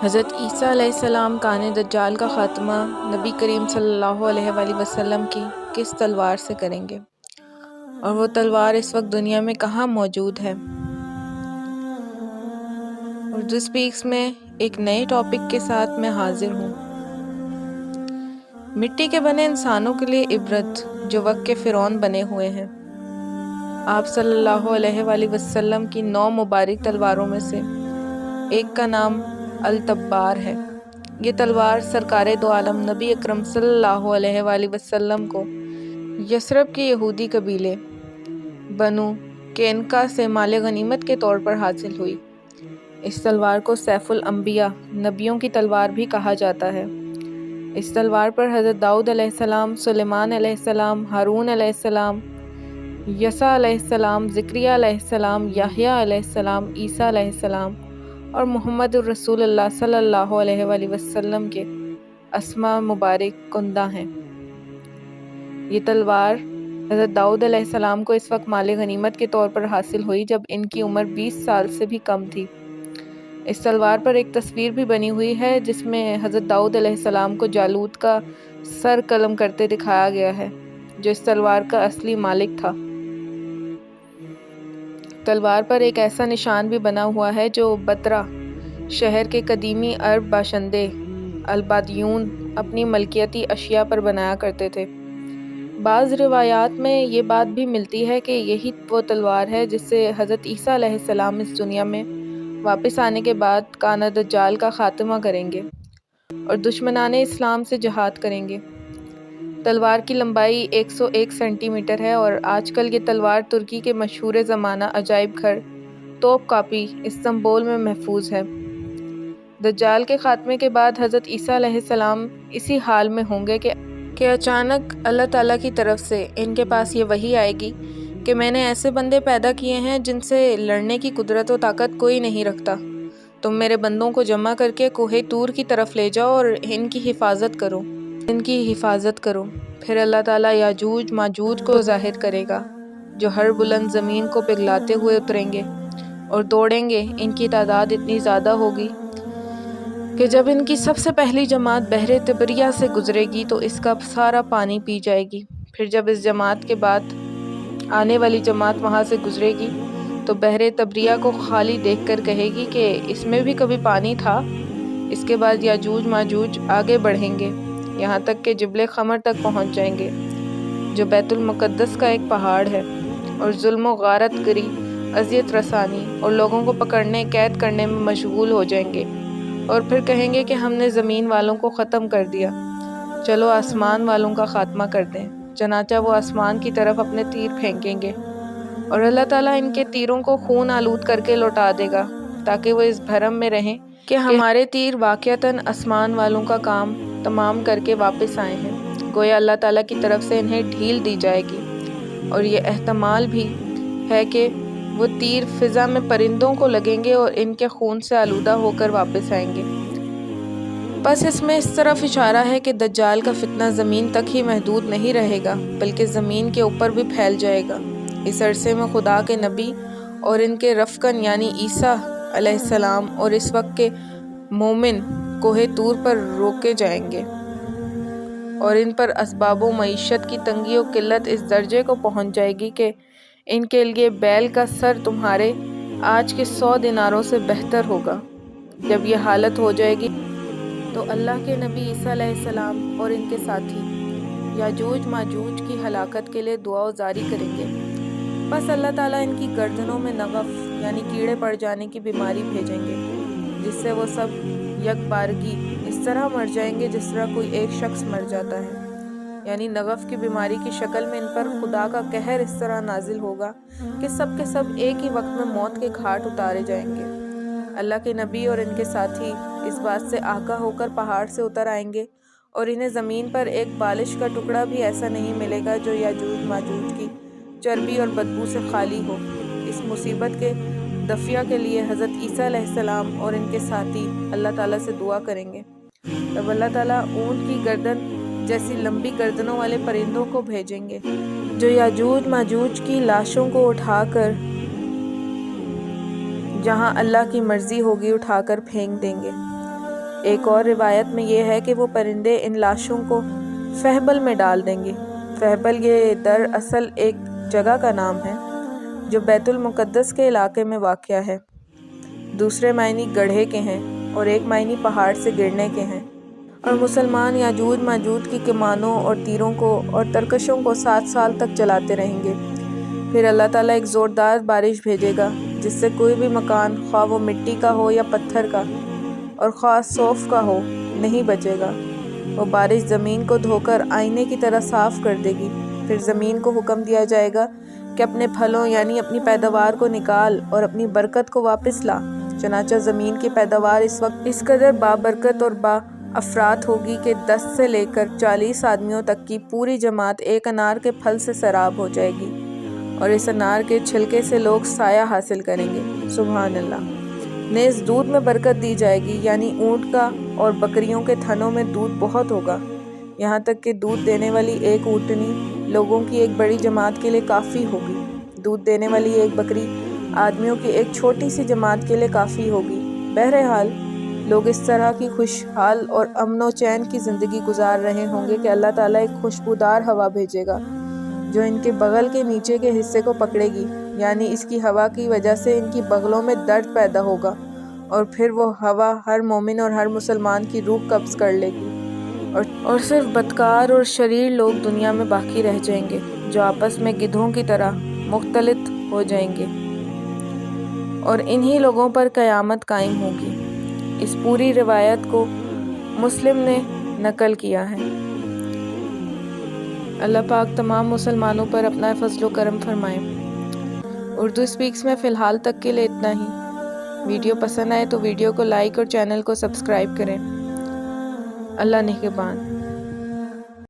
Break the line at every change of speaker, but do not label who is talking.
حضرت عیسیٰ علیہ السلام کان دجال کا خاتمہ نبی کریم صلی اللہ علیہ وآلہ وسلم کی کس تلوار سے کریں گے، اور وہ تلوار اس وقت دنیا میں کہاں موجود ہے؟ اردو اسپیکس میں ایک نئے ٹاپک کے ساتھ میں حاضر ہوں۔ مٹی کے بنے انسانوں کے لیے عبرت جو وقت کے فرعون بنے ہوئے ہیں۔ آپ صلی اللہ علیہ وآلہ وسلم کی 9 مبارک تلواروں میں سے ایک کا نام التبار ہے۔ یہ تلوار سرکار دو عالم نبی اکرم صلی اللہ علیہ وآلہ وسلم کو یثرب کے یہودی قبیلے بنو قینقاع سے مال غنیمت کے طور پر حاصل ہوئی۔ اس تلوار کو سیف الانبیاء، نبیوں کی تلوار بھی کہا جاتا ہے۔ اس تلوار پر حضرت داؤد علیہ السلام، سلیمان علیہ السلام، ہارون علیہ السلام، یسع علیہ السلام، زکریا علیہ السلام، یحییٰ علیہ السلام، عیسیٰ علیہ السلام اور محمد الرسول اللہ صلی اللہ علیہ وآلہ وسلم کے اسماء مبارک کندہ ہیں۔ یہ تلوار حضرت داؤد علیہ السلام کو اس وقت مال غنیمت کے طور پر حاصل ہوئی جب ان کی عمر 20 سال سے بھی کم تھی۔ اس تلوار پر ایک تصویر بھی بنی ہوئی ہے جس میں حضرت داؤد علیہ السلام کو جالوت کا سر قلم کرتے دکھایا گیا ہے، جو اس تلوار کا اصلی مالک تھا۔ تلوار پر ایک ایسا نشان بھی بنا ہوا ہے جو بطرہ شہر کے قدیمی عرب باشندے البادیون اپنی ملکیتی اشیاء پر بنایا کرتے تھے۔ بعض روایات میں یہ بات بھی ملتی ہے کہ یہی وہ تلوار ہے جس سے حضرت عیسیٰ علیہ السلام اس دنیا میں واپس آنے کے بعد کان دجال کا خاتمہ کریں گے اور دشمنان اسلام سے جہاد کریں گے۔ تلوار کی لمبائی 101 سینٹی میٹر ہے اور آج کل یہ تلوار ترکی کے مشہور زمانہ عجائب گھر توپ کاپی استنبول میں محفوظ ہے۔ دجال کے خاتمے کے بعد حضرت عیسیٰ علیہ السلام اسی حال میں ہوں گے کہ اچانک اللہ تعالیٰ کی طرف سے ان کے پاس یہ وحی آئے گی کہ میں نے ایسے بندے پیدا کیے ہیں جن سے لڑنے کی قدرت و طاقت کوئی نہیں رکھتا۔ تم میرے بندوں کو جمع کر کے کوہ طور کی طرف لے جاؤ اور ان کی حفاظت کرو۔ پھر اللہ تعالیٰ یاجوج ماجوج کو ظاہر کرے گا جو ہر بلند زمین کو پگھلاتے ہوئے اتریں گے اور دوڑیں گے۔ ان کی تعداد اتنی زیادہ ہوگی کہ جب ان کی سب سے پہلی جماعت بحر تبریہ سے گزرے گی تو اس کا سارا پانی پی جائے گی۔ پھر جب اس جماعت کے بعد آنے والی جماعت وہاں سے گزرے گی تو بحر تبریہ کو خالی دیکھ کر کہے گی کہ اس میں بھی کبھی پانی تھا۔ اس کے بعد یاجوج ماجوج آگے بڑھیں گے یہاں تک کہ جبل خمر تک پہنچ جائیں گے جو بیت المقدس کا ایک پہاڑ ہے، اور ظلم و غارت گری، اذیت رسانی اور لوگوں کو پکڑنے قید کرنے میں مشغول ہو جائیں گے، اور پھر کہیں گے کہ ہم نے زمین والوں کو ختم کر دیا، چلو آسمان والوں کا خاتمہ کر دیں۔ چنانچہ وہ آسمان کی طرف اپنے تیر پھینکیں گے اور اللہ تعالیٰ ان کے تیروں کو خون آلود کر کے لوٹا دے گا تاکہ وہ اس بھرم میں رہیں کہ ہمارے تیر واقعتاً آسمان والوں کا کام تمام کر کے واپس آئے ہیں۔ گویا اللہ تعالیٰ کی طرف سے انہیں ڈھیل دی جائے گی، اور یہ احتمال بھی ہے کہ وہ تیر فضا میں پرندوں کو لگیں گے اور ان کے خون سے آلودہ ہو کر واپس آئیں گے۔ بس اس میں اس طرف اشارہ ہے کہ دجال کا فتنہ زمین تک ہی محدود نہیں رہے گا بلکہ زمین کے اوپر بھی پھیل جائے گا۔ اس عرصے میں خدا کے نبی اور ان کے رفقاً یعنی عیسیٰ علیہ السلام اور اس وقت کے مومن کوہ طور پر روکے جائیں گے، اور ان پر اسباب و معیشت کی تنگی و قلت اس درجے کو پہنچ جائے گی کہ ان کے لیے بیل کا سر تمہارے آج کے 100 دیناروں سے بہتر ہوگا۔ جب یہ حالت ہو جائے گی تو اللہ کے نبی عیسیٰ علیہ السلام اور ان کے ساتھی یاجوج ماجوج کی ہلاکت کے لیے دعا و زاری کریں گے۔ بس اللہ تعالیٰ ان کی گردنوں میں نغف یعنی کیڑے پڑ جانے کی بیماری بھیجیں گے جس سے وہ سب یک بارگی اس طرح مر جائیں گے جس طرح کوئی ایک شخص مر جاتا ہے، یعنی نغف کی بیماری کی شکل میں ان پر خدا کا قہر اس طرح نازل ہوگا کہ سب کے سب ایک ہی وقت میں موت کے گھاٹ اتارے جائیں گے۔ اللہ کے نبی اور ان کے ساتھی اس بات سے آگاہ ہو کر پہاڑ سے اتر آئیں گے، اور انہیں زمین پر ایک بالش کا ٹکڑا بھی ایسا نہیں ملے گا جو یاجوج ماجوج کی چربی اور بدبو سے خالی ہو۔ اس مصیبت کے دفع کے لیے حضرت عیسیٰ علیہ السلام اور ان کے ساتھی اللہ تعالیٰ سے دعا کریں گے۔ تب اللہ تعالیٰ اونٹ کی گردن جیسی لمبی گردنوں والے پرندوں کو بھیجیں گے جو یاجوج ماجوج کی لاشوں کو اٹھا کر جہاں اللہ کی مرضی ہوگی اٹھا کر پھینک دیں گے۔ ایک اور روایت میں یہ ہے کہ وہ پرندے ان لاشوں کو فہبل میں ڈال دیں گے۔ فہبل یہ دراصل ایک جگہ کا نام ہے جو بیت المقدس کے علاقے میں واقع ہے۔ دوسرے معنی گڑھے کے ہیں اور ایک معنی پہاڑ سے گرنے کے ہیں، اور مسلمان یاجوج ماجوج کی کمانوں اور تیروں کو اور ترکشوں کو 7 سال تک چلاتے رہیں گے۔ پھر اللہ تعالیٰ ایک زوردار بارش بھیجے گا جس سے کوئی بھی مکان، خواہ وہ مٹی کا ہو یا پتھر کا، اور خواہ صوف کا ہو، نہیں بچے گا۔ وہ بارش زمین کو دھو کر آئینے کی طرح صاف کر دے گی۔ پھر زمین کو حکم دیا جائے گا کہ اپنے پھلوں یعنی اپنی پیداوار کو نکال اور اپنی برکت کو واپس لا۔ چنانچہ زمین کی پیداوار اس وقت اس قدر بابرکت اور با افراط ہوگی کہ 10 سے لے کر 40 آدمیوں تک کی پوری جماعت ایک انار کے پھل سے سیراب ہو جائے گی، اور اس انار کے چھلکے سے لوگ سایہ حاصل کریں گے۔ سبحان اللہ۔ نیز دودھ میں برکت دی جائے گی، یعنی اونٹ کا اور بکریوں کے تھنوں میں دودھ بہت ہوگا، یہاں تک کہ دودھ دینے والی ایک اونٹنی لوگوں کی ایک بڑی جماعت کے لیے کافی ہوگی۔ دودھ دینے والی ایک بکری آدمیوں کی ایک چھوٹی سی جماعت کے لیے کافی ہوگی۔ بہرحال لوگ اس طرح کی خوشحال اور امن و چین کی زندگی گزار رہے ہوں گے کہ اللہ تعالیٰ ایک خوشبودار ہوا بھیجے گا جو ان کے بغل کے نیچے کے حصے کو پکڑے گی، یعنی اس کی ہوا کی وجہ سے ان کی بغلوں میں درد پیدا ہوگا، اور پھر وہ ہوا ہر مومن اور ہر مسلمان کی روح قبض کر لے گی، اور صرف بدکار اور شریر لوگ دنیا میں باقی رہ جائیں گے جو آپس میں گدھوں کی طرح مختلط ہو جائیں گے، اور انہی لوگوں پر قیامت قائم ہوگی۔ اس پوری روایت کو مسلم نے نقل کیا ہے۔ اللہ پاک تمام مسلمانوں پر اپنا فضل و کرم فرمائے۔ اردو اسپیکس میں فی الحال تک کے لیے اتنا ہی۔ ویڈیو پسند آئے تو ویڈیو کو لائک اور چینل کو سبسکرائب کریں۔ اللہ نگہبان۔